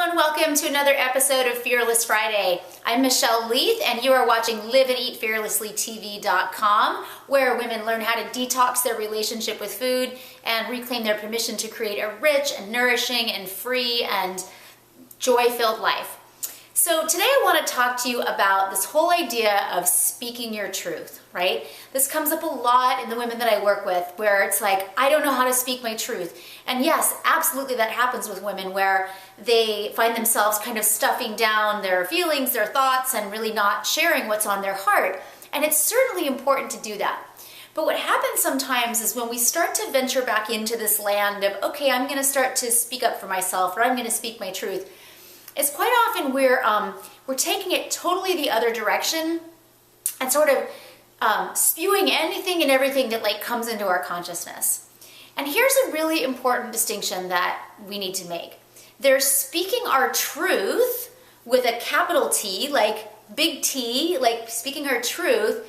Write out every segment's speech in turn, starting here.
and welcome to another episode of Fearless Friday. I'm Michelle Leath, and you are watching liveandeatfearlesslytv.com, where women learn how to detox their relationship with food and reclaim their permission to create a rich and nourishing and free and joy-filled life. So today I want to talk to you about this whole idea of speaking your truth, right? This comes up a lot in the women that I work with, where it's like, I don't know how to speak my truth. And yes, absolutely that happens with women, where they find themselves kind of stuffing down their feelings, their thoughts, and really not sharing what's on their heart. And it's certainly important to do that. But what happens sometimes is when we start to venture back into this land of, okay, I'm going to start to speak up for myself, or I'm going to speak my truth, it's quite often we're taking it totally the other direction and sort of spewing anything and everything that comes into our consciousness. And here's a really important distinction that we need to make. There's speaking our truth with a capital T, like big T, like speaking our truth,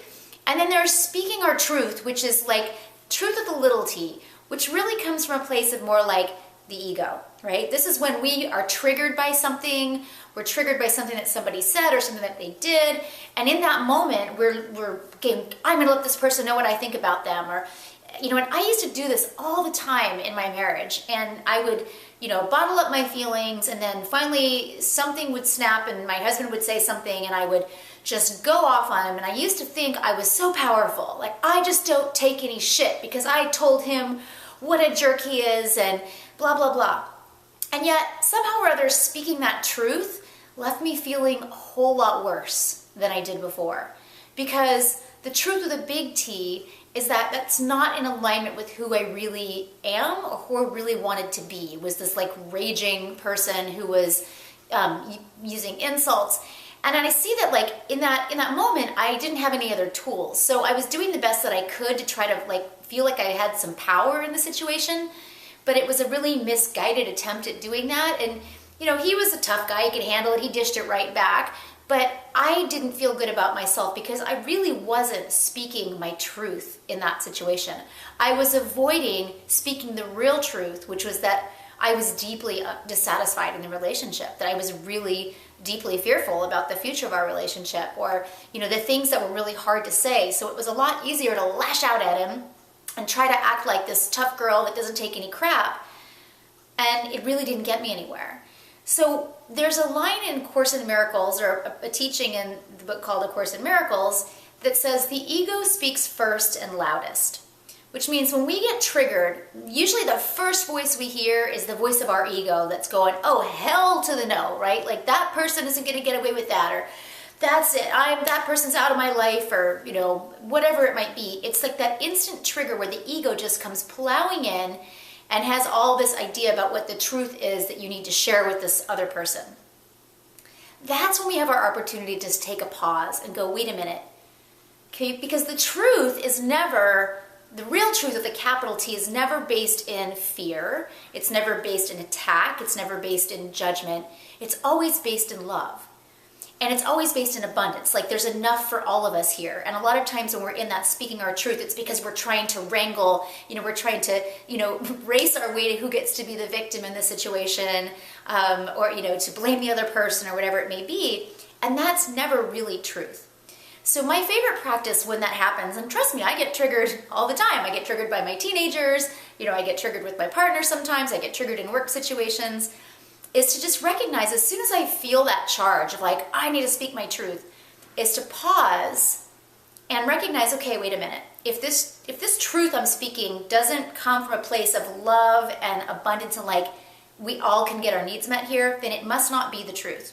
and then there's speaking our truth, which is like truth with a little t, which really comes from a place of more like the ego, right? This is when we are triggered by something, we're triggered by something that somebody said or something that they did, and in that moment, we're getting, I'm gonna let this person know what I think about them, or, and I used to do this all the time in my marriage, and I would, bottle up my feelings, and then finally something would snap, and my husband would say something, and I would just go off on him, and I used to think I was so powerful, like I just don't take any shit because I told him what a jerk he is, and blah, blah, blah. And yet, somehow or other, speaking that truth left me feeling a whole lot worse than I did before. Because the truth with a big T is that that's not in alignment with who I really am or who I really wanted to be. Was this raging person who was using insults. And I see that in that moment, I didn't have any other tools. So I was doing the best that I could to try to feel like I had some power in the situation. But it was a really misguided attempt at doing that. And, he was a tough guy. He could handle it. He dished it right back. But I didn't feel good about myself because I really wasn't speaking my truth in that situation. I was avoiding speaking the real truth, which was that I was deeply dissatisfied in the relationship, that I was really deeply fearful about the future of our relationship, or, the things that were really hard to say. So it was a lot easier to lash out at him and try to act like this tough girl that doesn't take any crap. And it really didn't get me anywhere. So there's a line in Course in Miracles, or a teaching in the book called A Course in Miracles, that says the ego speaks first and loudest. Which means when we get triggered, usually the first voice we hear is the voice of our ego that's going, oh, hell to the no, right? Like that person isn't going to get away with that, or that's it, that person's out of my life, or, whatever it might be. It's like that instant trigger where the ego just comes plowing in and has all this idea about what the truth is that you need to share with this other person. That's when we have our opportunity to just take a pause and go, wait a minute. Okay, because the truth is never, the real truth of the capital T is never based in fear. It's never based in attack. It's never based in judgment. It's always based in love. And it's always based in abundance. There's enough for all of us here. And a lot of times when we're in that speaking our truth, it's because we're trying to wrangle, we're trying to, race our way to who gets to be the victim in the situation, or, to blame the other person or whatever it may be. And that's never really truth. So my favorite practice when that happens, and trust me, I get triggered all the time. I get triggered by my teenagers, I get triggered with my partner sometimes, I get triggered in work situations, is to just recognize as soon as I feel that charge of I need to speak my truth, is to pause and recognize, okay, wait a minute. If this truth I'm speaking doesn't come from a place of love and abundance and we all can get our needs met here, then it must not be the truth.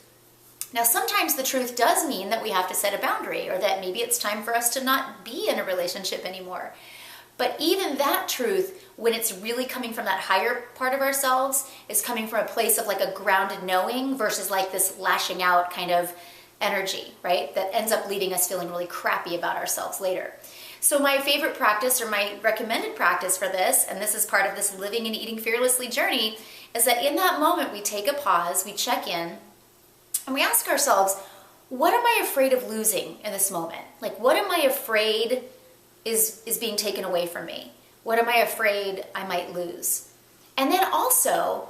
Now, sometimes the truth does mean that we have to set a boundary, or that maybe it's time for us to not be in a relationship anymore. But even that truth, when it's really coming from that higher part of ourselves, is coming from a place of a grounded knowing versus this lashing out kind of energy, right? That ends up leaving us feeling really crappy about ourselves later. So my favorite practice, or my recommended practice for this, and this is part of this living and eating fearlessly journey, is that in that moment we take a pause, we check in, and we ask ourselves, what am I afraid of losing in this moment? What am I afraid is being taken away from me? What am I afraid I might lose? And then also,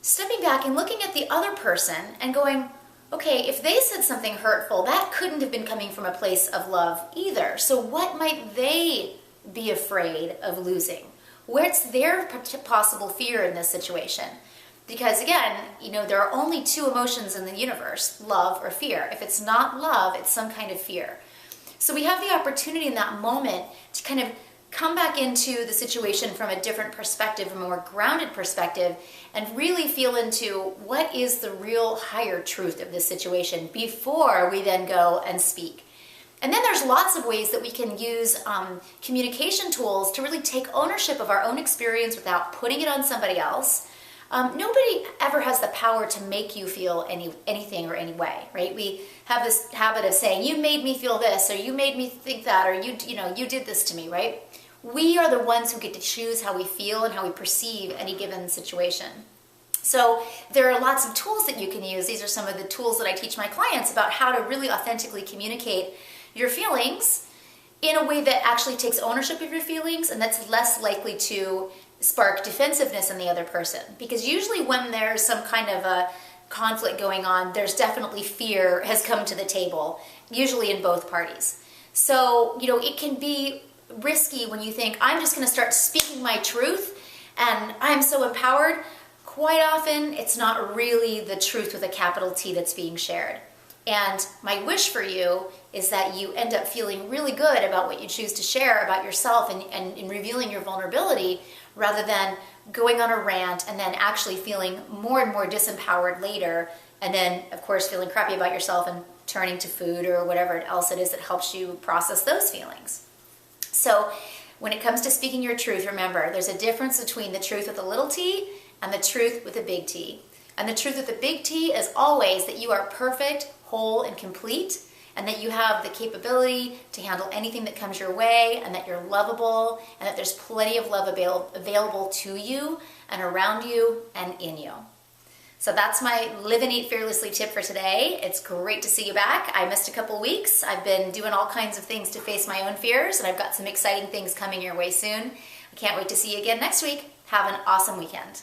stepping back and looking at the other person and going, okay, if they said something hurtful, that couldn't have been coming from a place of love either. So what might they be afraid of losing? What's their possible fear in this situation? Because again, there are only two emotions in the universe, love or fear. If it's not love, it's some kind of fear. So we have the opportunity in that moment to kind of come back into the situation from a different perspective, a more grounded perspective, and really feel into what is the real higher truth of this situation before we then go and speak. And then there's lots of ways that we can use communication tools to really take ownership of our own experience without putting it on somebody else. Nobody ever has the power to make you feel anything or any way, right? We have this habit of saying, you made me feel this, or you made me think that, or you did this to me, right? We are the ones who get to choose how we feel and how we perceive any given situation. So there are lots of tools that you can use. These are some of the tools that I teach my clients about how to really authentically communicate your feelings in a way that actually takes ownership of your feelings and that's less likely to spark defensiveness in the other person. Because usually when there's some kind of a conflict going on, there's definitely fear has come to the table, usually in both parties. So, it can be risky when you think, I'm just going to start speaking my truth and I'm so empowered. Quite often, it's not really the truth with a capital T that's being shared. And my wish for you is that you end up feeling really good about what you choose to share about yourself and in revealing your vulnerability, rather than going on a rant and then actually feeling more and more disempowered later, and then, of course, feeling crappy about yourself and turning to food or whatever else it is that helps you process those feelings. So when it comes to speaking your truth, remember, there's a difference between the truth with a little t and the truth with a big T. And the truth with a big T is always that you are perfect, whole, and complete, and that you have the capability to handle anything that comes your way, and that you're lovable, and that there's plenty of love available to you and around you and in you. So that's my Live and Eat Fearlessly tip for today. It's great to see you back. I missed a couple weeks. I've been doing all kinds of things to face my own fears, and I've got some exciting things coming your way soon. I can't wait to see you again next week. Have an awesome weekend.